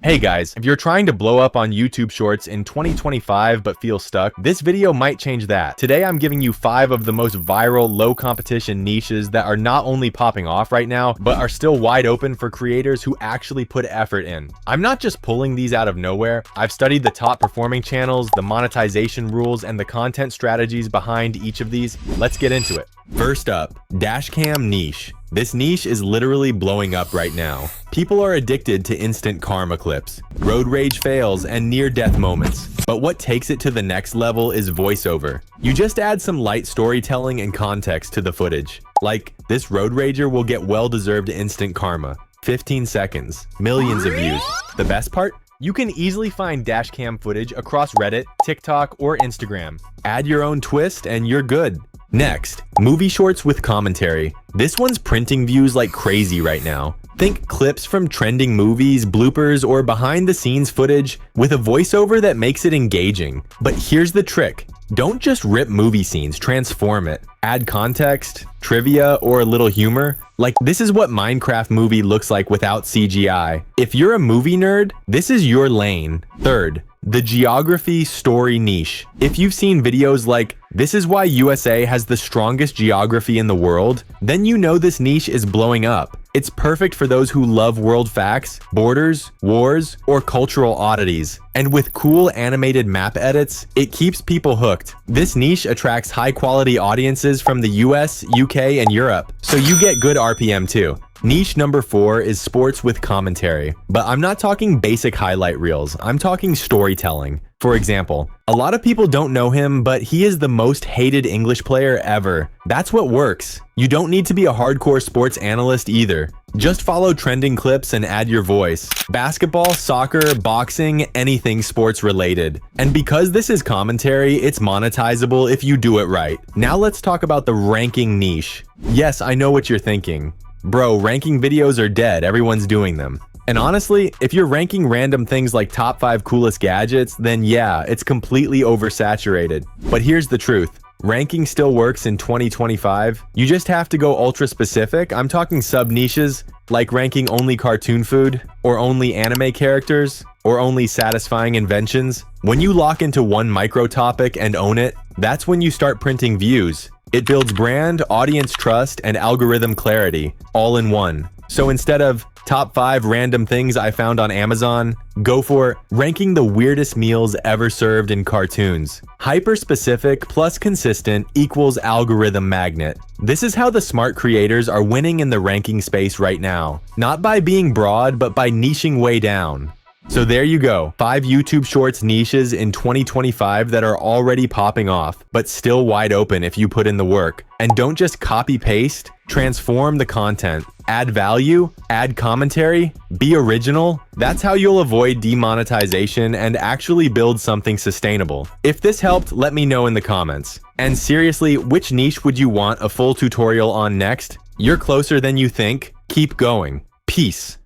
Hey guys, if you're trying to blow up on YouTube Shorts in 2025 but feel stuck, this video might change that. Today I'm giving you 5 of the most viral, low competition niches that are not only popping off right now, but are still wide open for creators who actually put effort in. I'm not just pulling these out of nowhere. I've studied the top performing channels, the monetization rules, and the content strategies behind each of these. Let's get into it. First up, dashcam niche. This niche is literally blowing up right now. People are addicted to instant karma clips, road rage fails, and near-death moments. But what takes it to the next level is voiceover. You just add some light storytelling and context to the footage. Like, this road rager will get well-deserved instant karma. 15 seconds, millions of views. The best part? You can easily find dashcam footage across Reddit, TikTok, or Instagram. Add your own twist and you're good. Next, movie shorts with commentary. This one's printing views like crazy right now. Think clips from trending movies, bloopers, or behind-the-scenes footage with a voiceover that makes it engaging. But here's the trick. Don't just rip movie scenes, transform it. Add context, trivia, or a little humor. Like, this is what Minecraft movie looks like without CGI. If you're a movie nerd, this is your lane. Third, the geography story niche. If you've seen videos like, "This is why USA has the strongest geography in the world," then you know this niche is blowing up. It's perfect for those who love world facts, borders, wars, or cultural oddities. And with cool animated map edits, it keeps people hooked. This niche attracts high-quality audiences from the US, UK, and Europe, so you get good RPM too. Niche number 4 is sports with commentary. But I'm not talking basic highlight reels, I'm talking storytelling. For example, a lot of people don't know him, but he is the most hated English player ever. That's what works. You don't need to be a hardcore sports analyst either. Just follow trending clips and add your voice. Basketball, soccer, boxing, anything sports related. And because this is commentary, it's monetizable if you do it right. Now let's talk about the ranking niche. Yes, I know what you're thinking. Bro, ranking videos are dead, everyone's doing them. And honestly, if you're ranking random things like top 5 coolest gadgets, then yeah, it's completely oversaturated. But here's the truth. Ranking still works in 2025. You just have to go ultra specific. I'm talking sub niches, like ranking only cartoon food, or only anime characters, or only satisfying inventions. When you lock into one micro topic and own it, that's when you start printing views. It builds brand, audience trust, and algorithm clarity, all in one. So instead of top 5 random things I found on Amazon, go for ranking the weirdest meals ever served in cartoons. Hyper-specific plus consistent equals algorithm magnet. This is how the smart creators are winning in the ranking space right now. Not by being broad, but by niching way down. So there you go, 5 YouTube Shorts niches in 2025 that are already popping off, but still wide open if you put in the work. And don't just copy-paste, transform the content. Add value, add commentary, be original. That's how you'll avoid demonetization and actually build something sustainable. If this helped, let me know in the comments. And seriously, which niche would you want a full tutorial on next? You're closer than you think. Keep going. Peace.